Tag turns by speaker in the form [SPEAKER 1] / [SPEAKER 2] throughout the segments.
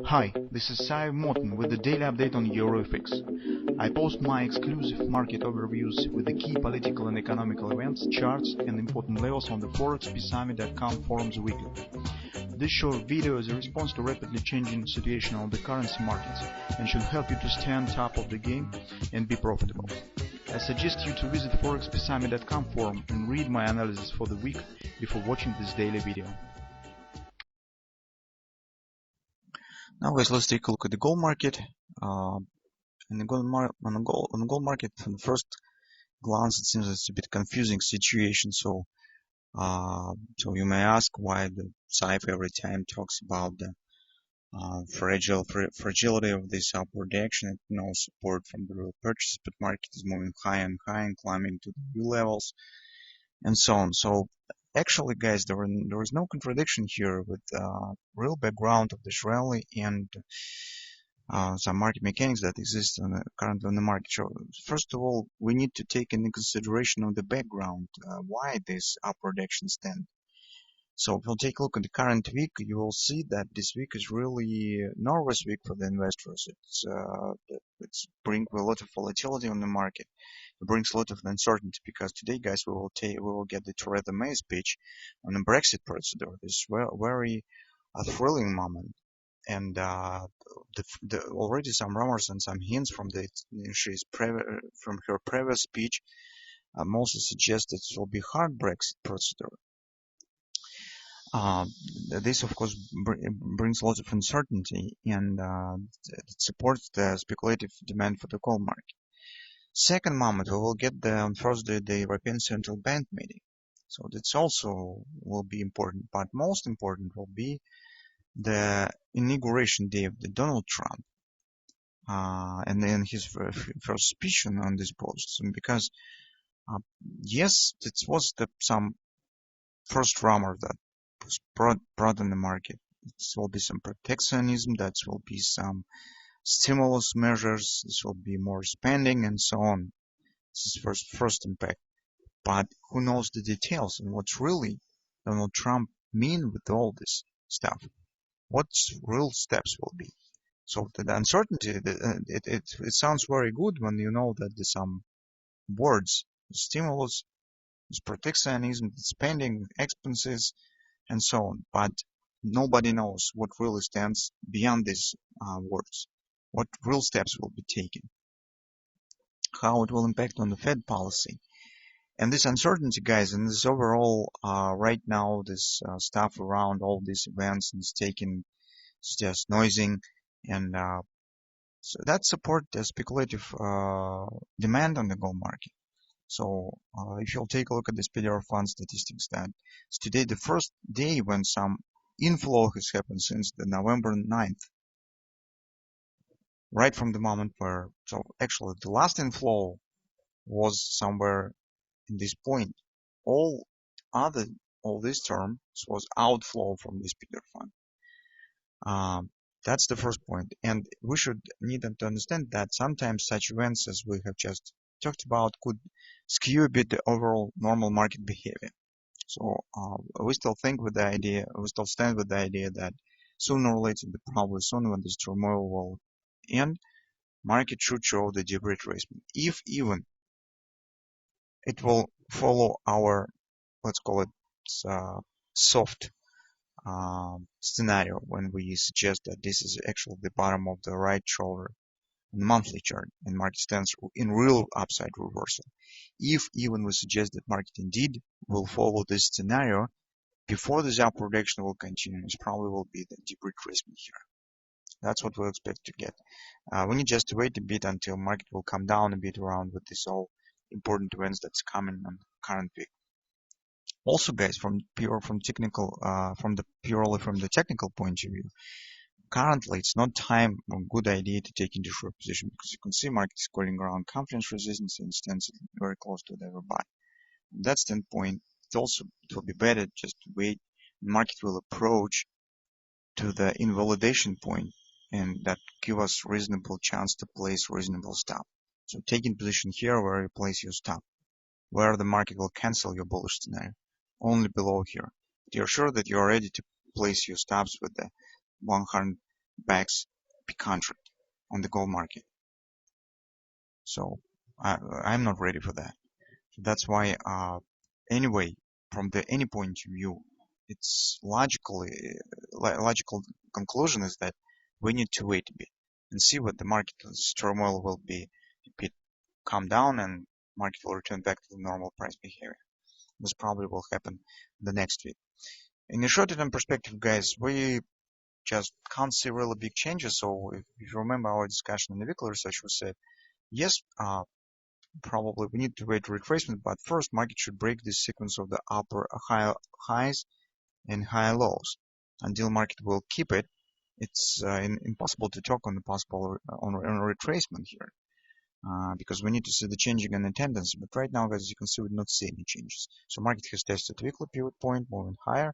[SPEAKER 1] Hi, this is Sive Morten with the daily update on EuroFX. I post my exclusive market overviews with the key political and economical events, charts and important levels on the ForexPeaceArmy.com forums weekly. This short video is a response to rapidly changing situation on the currency markets and should help you to stay on top of the game and be profitable. I suggest you to visit ForexPeaceArmy.com forum and read my analysis for the week before watching this daily video.
[SPEAKER 2] Now guys, let's take a look at the gold market. On the gold market, from the first glance, it seems it's a bit confusing situation. So you may ask why the Sive every time talks about the fragility of this upward action and no support from the real purchases, but market is moving higher and higher and climbing to the new levels and so on. So actually, guys, there is no contradiction here with real background of this rally and some market mechanics that exist currently on the market. So first of all, we need to take into consideration of the background why this upward action stand. So if we'll take a look at the current week, you will see that this week is really a nervous week for the investors. It's bring a lot of volatility on the market. It brings a lot of uncertainty because today, guys, we will get the Theresa May speech on the Brexit procedure. This very thrilling moment, and already some rumors and some hints from from her previous speech mostly suggest that it will be hard Brexit procedure. This, of course, brings lots of uncertainty and it supports the speculative demand for the gold market. Second moment, we will get on Thursday the European Central Bank meeting. So that's also will be important, but most important will be the inauguration day of the Donald Trump and then his first speech on this post. Because yes, it was some first rumor that was brought on the market. There will be some protectionism, that will be some stimulus measures, this will be more spending and so on. This is first impact. But who knows the details and what's really Donald Trump mean with all this stuff? What real steps will be? So the uncertainty, it sounds very good when you know that there's some words, stimulus, protectionism, spending, expenses, and so on. But nobody knows what really stands beyond these words. What real steps will be taken? How it will impact on the Fed policy? And this uncertainty, guys, and this overall right now, this stuff around all these events and it's just noising, and so that support the speculative demand on the gold market. So if you'll take a look at this PDR fund statistics, that it's today the first day when some inflow has happened since the November 9th. Right from the moment where, so actually the last inflow was somewhere in this point. All this term was outflow from this PDR fund. That's the first point. And we should need to understand that sometimes such events as we have just talked about could skew a bit the overall normal market behavior. So we still stand with the idea that sooner or later, but probably sooner, when this turmoil will end, market should show the deep retracement. If even it will follow our, let's call it soft scenario, when we suggest that this is actually the bottom of the right shoulder on the monthly chart and market stands in real upside reversal. If even we suggest that market indeed will follow this scenario, before this upward action will continue, it probably will be the deep retracement here. That's what we expect to get. We need just to wait a bit until market will come down a bit around with this all important events that's coming on the current week. Also, guys, from the technical point of view, currently it's not time or good idea to take into short position, because you can see market is calling around confidence resistance and stands very close to the overbought. From that standpoint, it will be better just to wait. The market will approach to the invalidation point, and that give us reasonable chance to place reasonable stop. So taking position here where you place your stop, where the market will cancel your bullish scenario, only below here. You're sure that you're ready to place your stops with the backs per contract on the gold market. So I'm not ready for that. That's why anyway, from any point of view, it's logical conclusion is that we need to wait a bit and see what the market's turmoil will be. If it calm down and market will return back to the normal price behavior. This probably will happen the next week. In the short-term perspective, guys, we just can't see really big changes. So if you remember our discussion in the weekly research, we said, yes, probably we need to wait retracement, but first market should break this sequence of the upper high highs and high lows. Until market will keep it, it's impossible to talk on the possible on retracement here. Because we need to see the changing in the tendency. But right now, guys, as you can see, we do not see any changes. So market has tested the weekly pivot point, moving higher,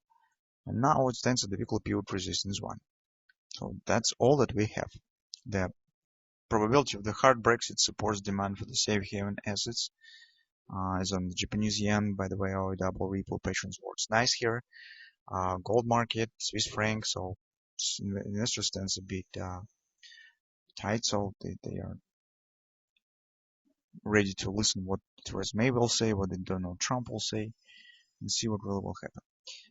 [SPEAKER 2] and now it stands at the weekly pivot resistance 1. So that's all that we have. The probability of the hard Brexit supports demand for the safe haven assets, as on the Japanese yen. By the way, our double repo patience works nice here. Gold market, Swiss franc, so investor stands a bit tight, so they are ready to listen what Theresa May will say, what Donald Trump will say, and see what really will happen.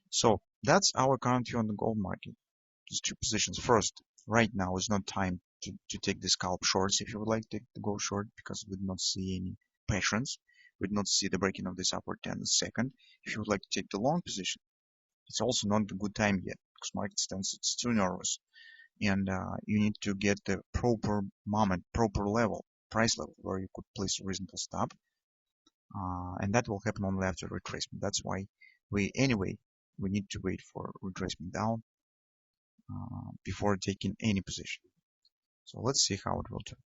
[SPEAKER 2] So that's our current view on the gold market. Just 2 positions. First, right now is not time to take the scalp shorts if you would like to go short, because we do not see any patience. We do not see the breaking of this upward trend. Second, if you would like to take the long position, it's also not a good time yet because market stance it's too nervous, and you need to get the proper moment, proper level, price level where you could place a reasonable stop, and that will happen only after retracement. That's why we need to wait for retracement down before taking any position. So let's see how it will turn.